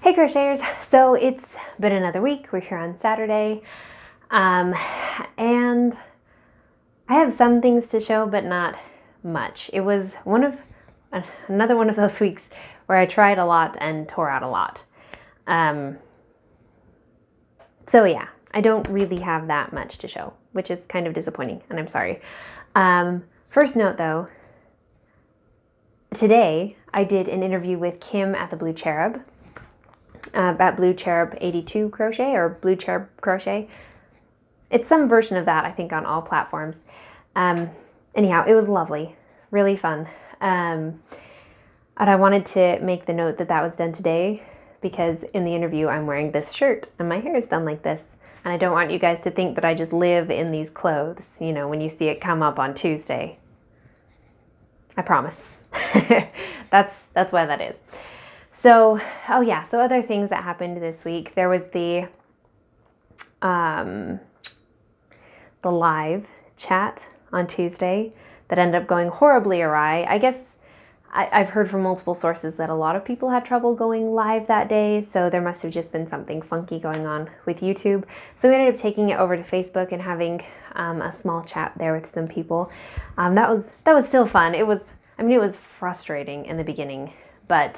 Hey crocheters! So it's been another week. We're here on Saturday. And I have some things to show, but not much. It was another one of those weeks where I tried a lot and tore out a lot. So yeah, I don't really have that much to show, which is kind of disappointing, and I'm sorry. First note though, today I did an interview with Kim at the Blue Cherub. At Blue Cherub 82 Crochet or Blue Cherub Crochet. It's some version of that, I think, on all platforms. Anyhow, it was lovely, really fun. And I wanted to make the note that that was done today because in the interview I'm wearing this shirt and my hair is done like this. And I don't want you guys to think that I just live in these clothes, you know, when you see it come up on Tuesday. I promise. That's why that is. So, so other things that happened this week. There was the live chat on Tuesday that ended up going horribly awry. I guess I've heard from multiple sources that a lot of people had trouble going live that day, so there must have just been something funky going on with YouTube. So we ended up taking it over to Facebook and having a small chat there with some people. That was still fun. It was frustrating in the beginning, but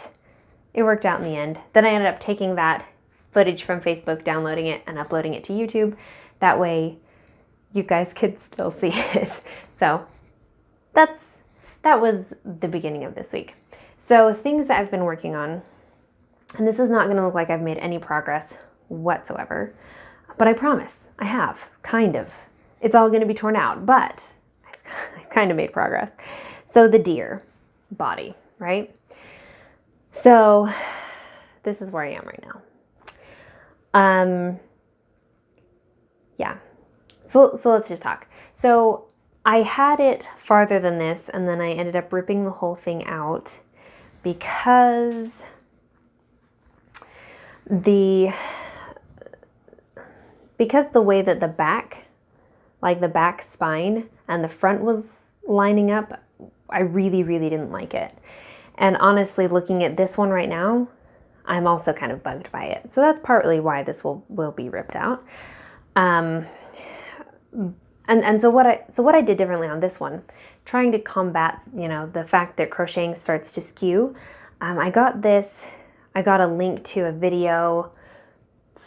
it worked out in the end. Then I ended up taking that footage from Facebook, downloading it, and uploading it to YouTube. That way you guys could still see it. So that was the beginning of this week. So things that I've been working on, and this is not going to look like I've made any progress whatsoever, but I promise I have, kind of. It's all going to be torn out, but I've kind of made progress. So the deer body, right? So this is where I am right now. Yeah. So let's just talk. So I had it farther than this, and then I ended up ripping the whole thing out because the way that the back, like the back spine and the front was lining up, I really, really didn't like it. And honestly, looking at this one right now, I'm also kind of bugged by it. So that's partly why this will be ripped out. And so what I did differently on this one, trying to combat, you know, the fact that crocheting starts to skew, I got a link to a video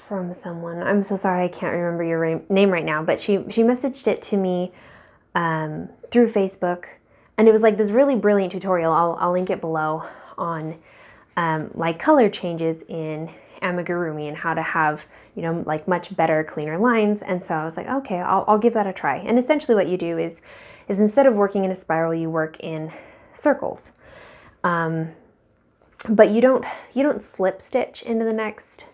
from someone. I'm so sorry, I can't remember your name right now, but she messaged it to me through Facebook. And it was like this really brilliant tutorial, I'll link it below, on like color changes in amigurumi and how to have, you know, like much better, cleaner lines. And so I was like, okay, I'll give that a try. And essentially what you do is instead of working in a spiral, you work in circles. But you don't slip stitch into the next.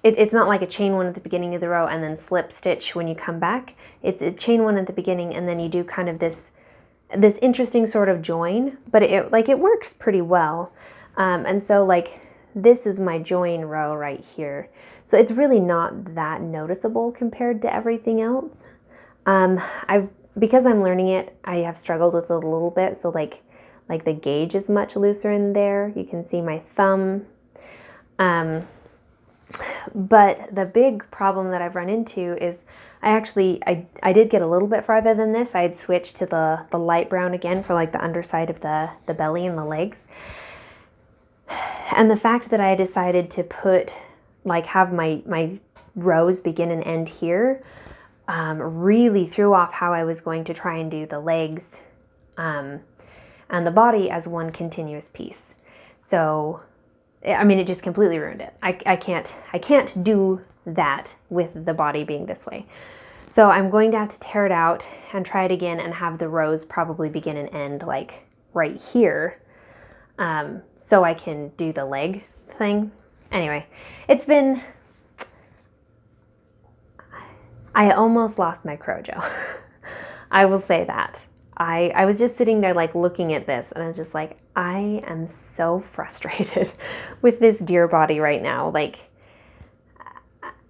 It's not like a chain one at the beginning of the row and then slip stitch when you come back. It's a chain one at the beginning, and then you do kind of this interesting sort of join, but it works pretty well. And so like this is my join row right here. So it's really not that noticeable compared to everything else. Because I'm learning it, I have struggled with it a little bit. So like the gauge is much looser in there. You can see my thumb. But the big problem that I've run into is I did get a little bit farther than this. I had switched to the light brown again for like the underside of the belly and the legs. And the fact that I decided to have my rows begin and end here, really threw off how I was going to try and do the legs and the body as one continuous piece. So, I mean, it just completely ruined it. I can't do that with the body being this way. So I'm going to have to tear it out and try it again and have the rows probably begin and end like right here, so I can do the leg thing. Anyway, I almost lost my crojo. I will say that. I was just sitting there like looking at this and I was just like, I am so frustrated with this deer body right now. Like,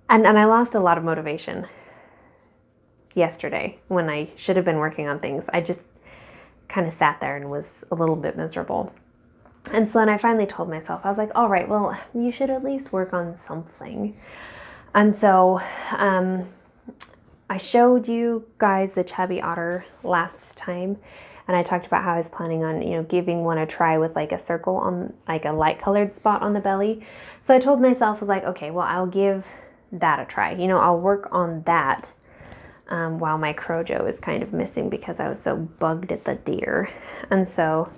and I lost a lot of motivation yesterday when I should have been working on things. I just kind of sat there and was a little bit miserable. And so then I finally told myself, I was like, all right, well, you should at least work on something. And so I showed you guys the Chubby Otter last time, and I talked about how I was planning on, giving one a try with like a circle on, like a light colored spot on the belly. So I told myself, I was like, okay, well, I'll give that a try. I'll work on that while my Crojo is kind of missing because I was so bugged at the deer. And so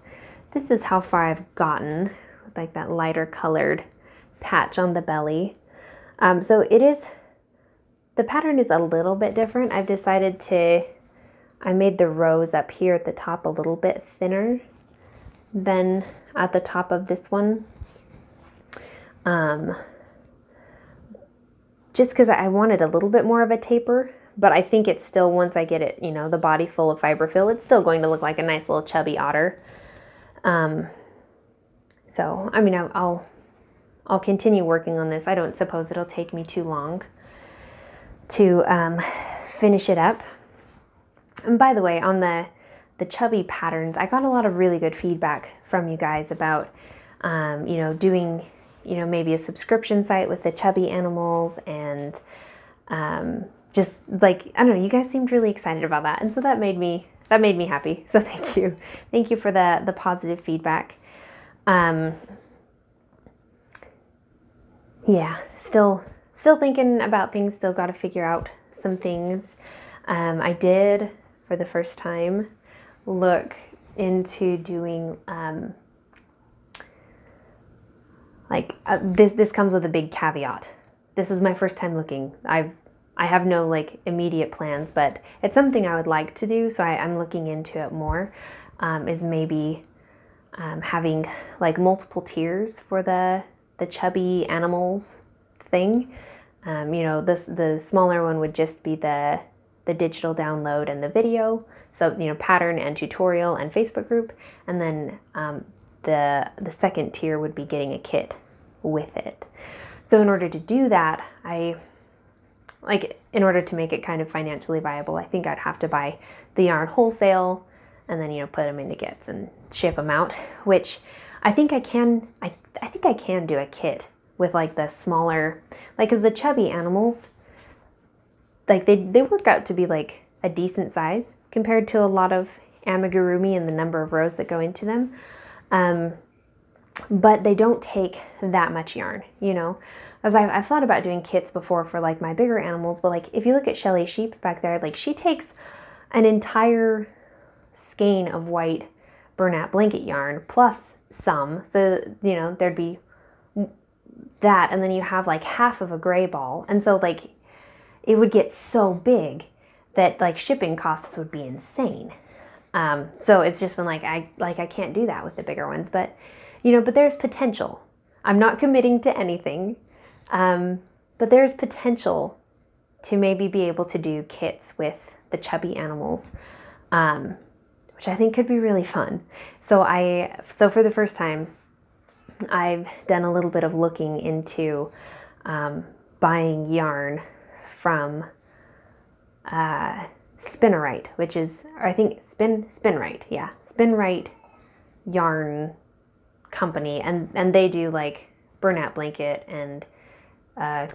this is how far I've gotten with like that lighter colored patch on the belly. So the pattern is a little bit different. I've decided I made the rows up here at the top a little bit thinner than at the top of this one. Just because I wanted a little bit more of a taper, but I think it's still, once I get it, the body full of fiberfill, it's still going to look like a nice little chubby otter. So, I mean, I'll continue working on this. I don't suppose it'll take me too long to finish it up. And by the way, on the chubby patterns, I got a lot of really good feedback from you guys about, doing, maybe a subscription site with the chubby animals, and just like, I don't know, you guys seemed really excited about that. And so that made me happy. So thank you. Thank you for the positive feedback. Yeah, still thinking about things, still got to figure out some things. I did, for the first time, look into doing, this comes with a big caveat. This is my first time looking. I have no like immediate plans, but it's something I would like to do, so I'm looking into it more, is maybe having like multiple tiers for the chubby animals thing. The smaller one would just be the digital download and the video, so pattern and tutorial and Facebook group, and then the second tier would be getting a kit with it. So in order to do that, in order to make it kind of financially viable, I think I'd have to buy the yarn wholesale and then put them into kits and ship them out, which I think I can. I think I can do a kit with like the smaller, like, because the chubby animals, like they work out to be like a decent size compared to a lot of amigurumi and the number of rows that go into them, but they don't take that much yarn, as I've thought about doing kits before for like my bigger animals, but like if you look at Shelly Sheep back there, like she takes an entire skein of white Bernat blanket yarn plus some, so there'd be that, and then you have like half of a gray ball, and so like it would get so big that like shipping costs would be insane. So it's just been like I can't do that with the bigger ones, but but there's potential. I'm not committing to anything, but there's potential to maybe be able to do kits with the chubby animals, which I think could be really fun. So for the first time, I've done a little bit of looking into buying yarn from Spinnerite, which is, I think Spinrite, yeah, Spinrite yarn company, and they do like Bernat blanket and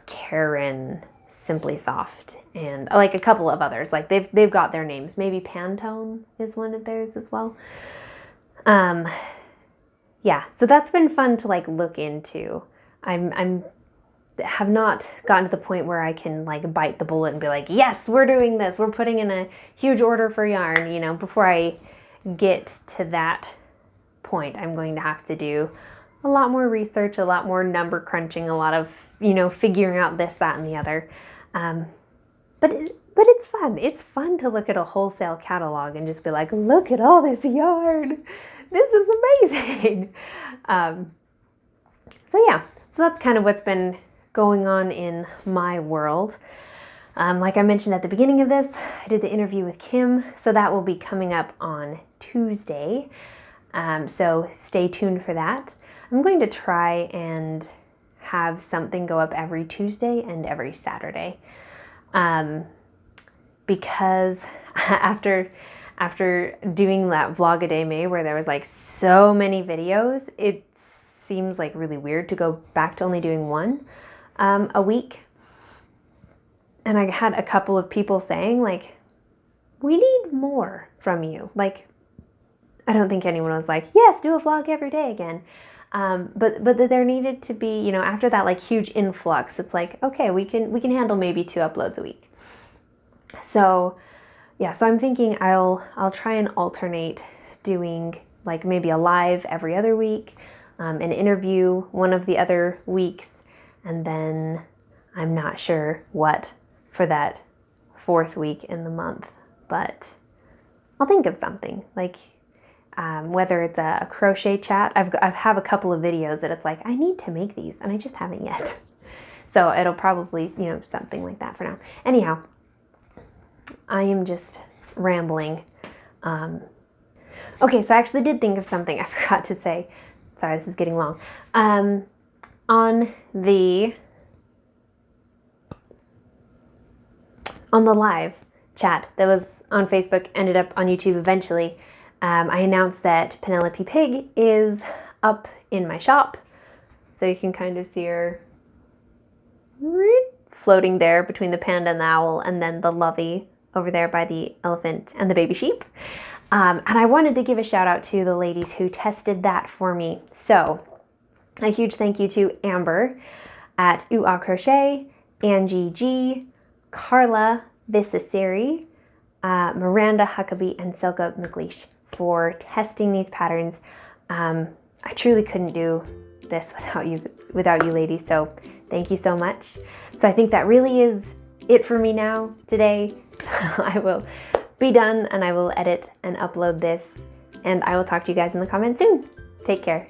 Karen Simply Soft and like a couple of others. Like they've got their names. Maybe Pantone is one of theirs as well. Yeah, so that's been fun to like look into. I'm have not gotten to the point where I can like bite the bullet and be like, yes, we're doing this. We're putting in a huge order for yarn. Before I get to that point, I'm going to have to do a lot more research, a lot more number crunching, a lot of, figuring out this, that, and the other. But it's fun. It's fun to look at a wholesale catalog and just be like, look at all this yarn. This is amazing. So yeah, so that's kind of what's been going on in my world. Like I mentioned at the beginning of this, I did the interview with Kim, so that will be coming up on Tuesday. So stay tuned for that. I'm going to try and have something go up every Tuesday and every Saturday. Because after after doing that vlog-a-day May where there was like so many videos, it seems like really weird to go back to only doing one a week. And I had a couple of people saying like, we need more from you. Like, I don't think anyone was like, yes, do a vlog every day again. But there needed to be, you know, after that like huge influx, it's like, okay, we can handle maybe 2 uploads a week. So yeah, so I'm thinking I'll try and alternate doing like maybe a live every other week, an interview one of the other weeks, and then I'm not sure what for that 4th week in the month, but I'll think of something like whether it's a crochet chat. I have a couple of videos that it's like, I need to make these and I just haven't yet. So it'll probably, you know, something like that for now. Anyhow, I am just rambling. Okay, so I actually did think of something I forgot to say. Sorry, this is getting long. On the live chat that was on Facebook, ended up on YouTube eventually, I announced that Penelope Pig is up in my shop. So you can kind of see her floating there between the panda and the owl, and then the lovey over there by the elephant and the baby sheep. And I wanted to give a shout out to the ladies who tested that for me. So a huge thank you to Amber at Crochet, Angie G, Carla Visasiri, Miranda Hucaby, and Silka McLeish for testing these patterns. I truly couldn't do this without you ladies, so thank you so much. So I think that really is it for me now today. I will be done and I will edit and upload this, and I will talk to you guys in the comments soon. Take care.